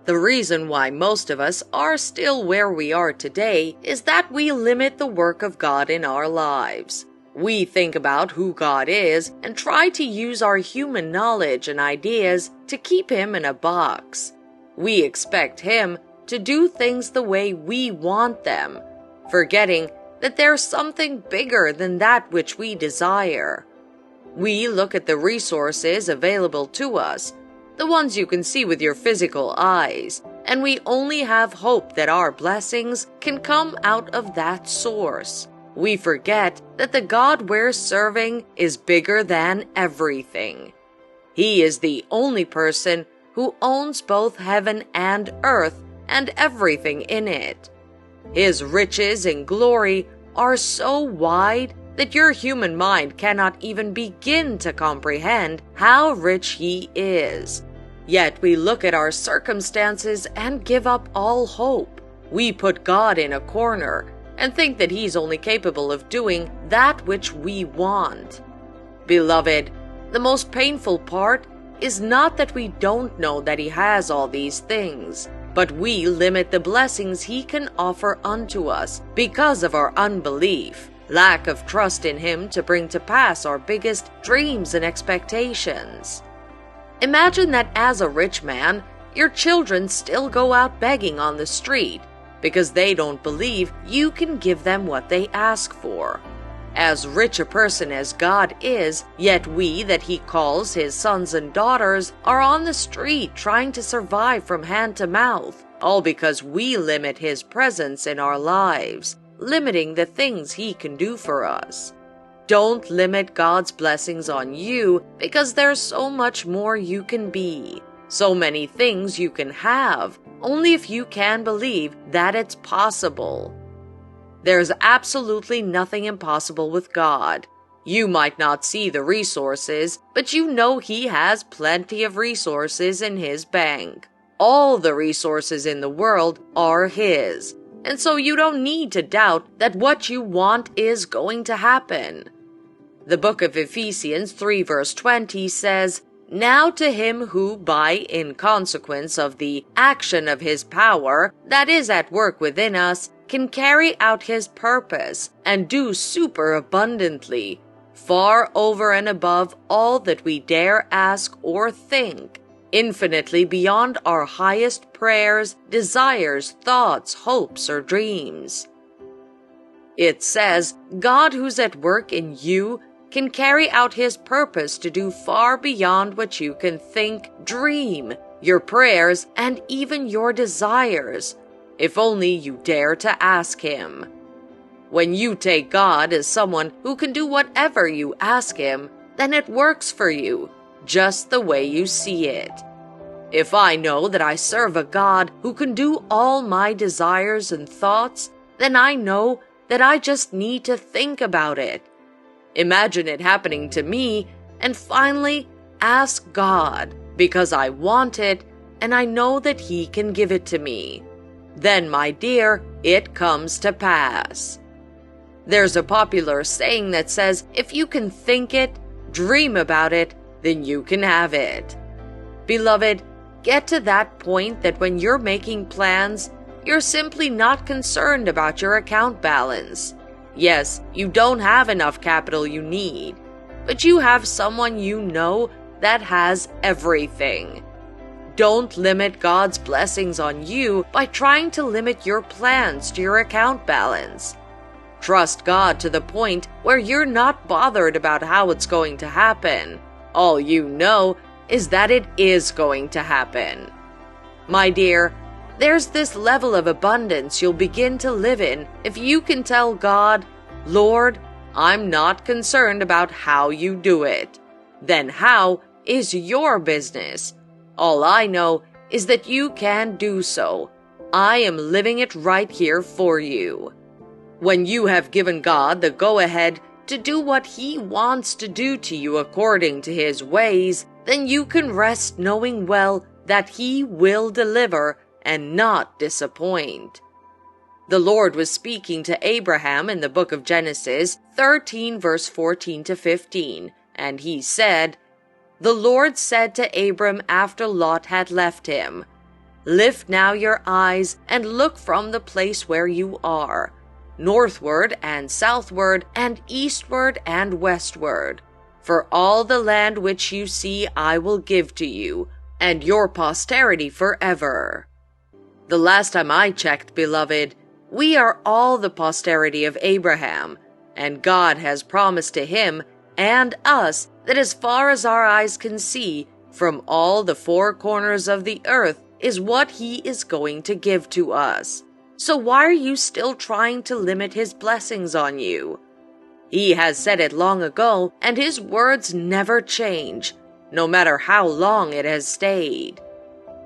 The reason why most of us are still where we are today is that we limit the work of God in our lives. We think about who God is and try to use our human knowledge and ideas to keep Him in a box. We expect Him to do things the way we want them, forgetting that there's something bigger than that which we desire. We look at the resources available to us, the ones you can see with your physical eyes, and we only have hope that our blessings can come out of that source. We forget that the God we're serving is bigger than everything. He is the only person who owns both heaven and earth and everything in it. His riches and glory are so wide that your human mind cannot even begin to comprehend how rich He is. Yet we look at our circumstances and give up all hope. We put God in a corner and think that He's only capable of doing that which we want. Beloved, the most painful part is not that we don't know that He has all these things, but we limit the blessings He can offer unto us because of our unbelief, lack of trust in Him to bring to pass our biggest dreams and expectations. Imagine that as a rich man, your children still go out begging on the street because they don't believe you can give them what they ask for. As rich a person as God is, yet we that He calls His sons and daughters are on the street trying to survive from hand to mouth, all because we limit His presence in our lives, limiting the things He can do for us. Don't limit God's blessings on you because there's so much more you can be, so many things you can have, only if you can believe that it's possible. There's absolutely nothing impossible with God. You might not see the resources, but you know He has plenty of resources in His bank. All the resources in the world are His, and so you don't need to doubt that what you want is going to happen. The Book of Ephesians 3 verse 20 says, "Now to Him who, in consequence of the action of His power that is at work within us, can carry out His purpose and do superabundantly, far over and above all that we dare ask or think, infinitely beyond our highest prayers, desires, thoughts, hopes, or dreams." It says, God who's at work in you can carry out His purpose to do far beyond what you can think, dream, your prayers, and even your desires, if only you dare to ask Him. When you take God as someone who can do whatever you ask Him, then it works for you, just the way you see it. If I know that I serve a God who can do all my desires and thoughts, then I know that I just need to think about it. Imagine it happening to me, and finally ask God, because I want it, and I know that He can give it to me. Then, my dear, it comes to pass. There's a popular saying that says, if you can think it, dream about it, then you can have it. Beloved, get to that point that when you're making plans, you're simply not concerned about your account balance. Yes, you don't have enough capital you need, but you have someone you know that has everything. Don't limit God's blessings on you by trying to limit your plans to your account balance. Trust God to the point where you're not bothered about how it's going to happen. All you know is that it is going to happen. My dear, there's this level of abundance you'll begin to live in if you can tell God, Lord, I'm not concerned about how you do it. Then how is your business. All I know is that you can do so. I am living it right here for you. When you have given God the go-ahead to do what He wants to do to you according to His ways, then you can rest knowing well that He will deliver and not disappoint. The Lord was speaking to Abraham in the book of Genesis 13 verse 14 to 15, and He said, "The Lord said to Abram after Lot had left him, Lift now your eyes and look from the place where you are, northward and southward and eastward and westward. For all the land which you see I will give to you, and your posterity forever. The last time I checked, beloved, we are all the posterity of Abraham, and God has promised to him and us that as far as our eyes can see, from all the four corners of the earth is what he is going to give to us. So why are you still trying to limit his blessings on you? He has said it long ago, and his words never change, no matter how long it has stayed.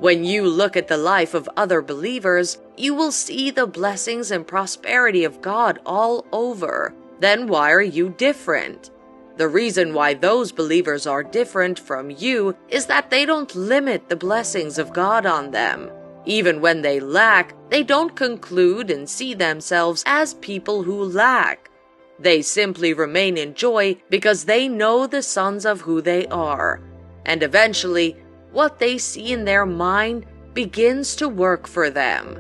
When you look at the life of other believers, you will see the blessings and prosperity of God all over. Then why are you different? The reason why those believers are different from you is that they don't limit the blessings of God on them. Even when they lack, they don't conclude and see themselves as people who lack. They simply remain in joy because they know the sons of who they are. And eventually, what they see in their mind begins to work for them.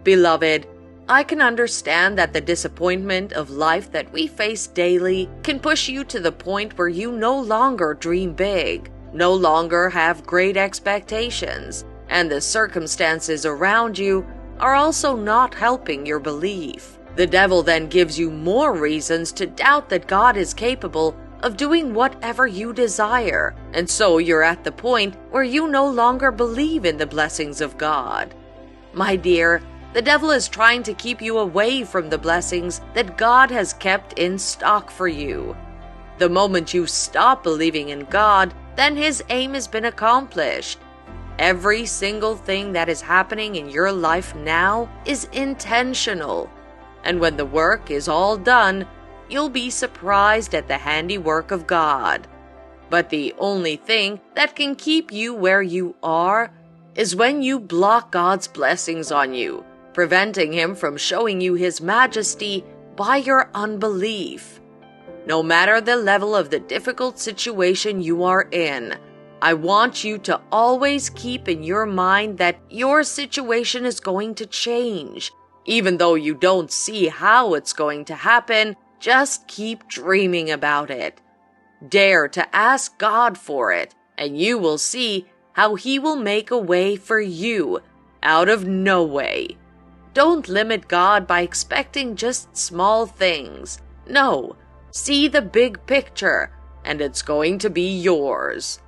Beloved, I can understand that the disappointment of life that we face daily can push you to the point where you no longer dream big, no longer have great expectations, and the circumstances around you are also not helping your belief. The devil then gives you more reasons to doubt that God is capable of doing whatever you desire, and so you're at the point where you no longer believe in the blessings of God. My dear, the devil is trying to keep you away from the blessings that God has kept in stock for you. The moment you stop believing in God, then his aim has been accomplished. Every single thing that is happening in your life now is intentional. And when the work is all done, you'll be surprised at the handiwork of God. But the only thing that can keep you where you are is when you block God's blessings on you, preventing him from showing you his majesty by your unbelief. No matter the level of the difficult situation you are in, I want you to always keep in your mind that your situation is going to change. Even though you don't see how it's going to happen, just keep dreaming about it. Dare to ask God for it, and you will see how he will make a way for you out of no way. Don't limit God by expecting just small things. No, see the big picture, and it's going to be yours.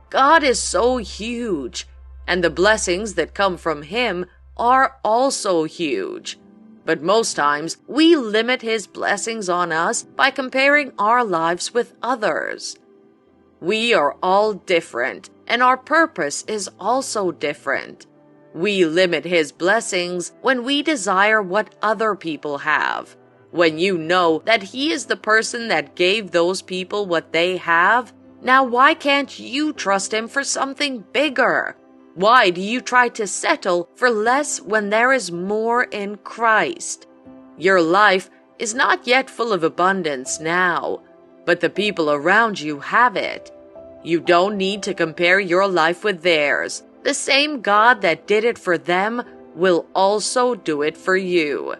God is so huge, and the blessings that come from him are also huge. But most times, we limit his blessings on us by comparing our lives with others. We are all different, and our purpose is also different. We limit his blessings when we desire what other people have. When you know that he is the person that gave those people what they have, now why can't you trust him for something bigger? Why do you try to settle for less when there is more in Christ? Your life is not yet full of abundance now, but the people around you have it. You don't need to compare your life with theirs. The same God that did it for them will also do it for you.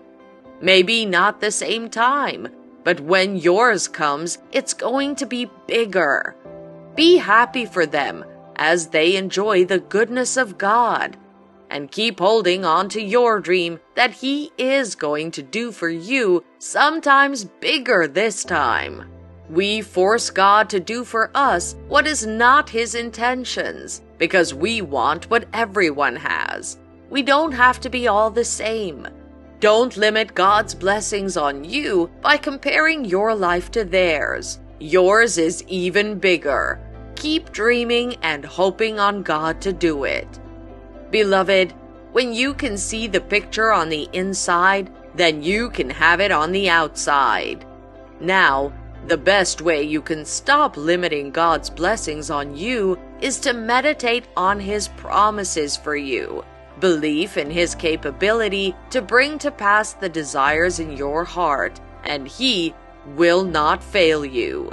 Maybe not the same time, but when yours comes, it's going to be bigger. Be happy for them as they enjoy the goodness of God, and keep holding on to your dream that he is going to do for you, sometimes bigger this time. We force God to do for us what is not his intentions, because we want what everyone has. We don't have to be all the same. Don't limit God's blessings on you by comparing your life to theirs. Yours is even bigger. Keep dreaming and hoping on God to do it. Beloved, when you can see the picture on the inside, then you can have it on the outside. Now, the best way you can stop limiting God's blessings on you is to meditate on his promises for you, belief in his capability to bring to pass the desires in your heart, and he will not fail you.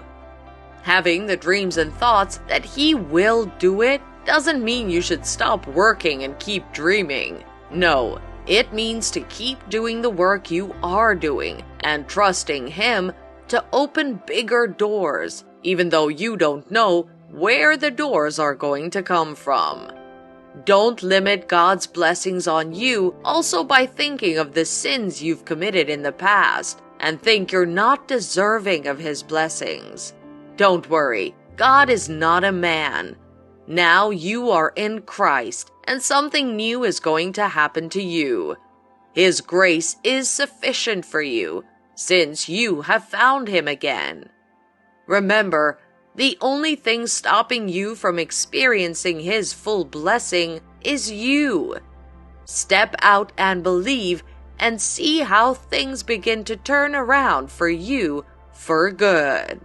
Having the dreams and thoughts that he will do it doesn't mean you should stop working and keep dreaming. No, it means to keep doing the work you are doing and trusting Him to open bigger doors, even though you don't know where the doors are going to come from. Don't limit God's blessings on you also by thinking of the sins you've committed in the past and think you're not deserving of His blessings. Don't worry, God is not a man. Now you are in Christ, and something new is going to happen to you. His grace is sufficient for you, since you have found Him again. Remember, the only thing stopping you from experiencing His full blessing is you. Step out and believe and see how things begin to turn around for you for good.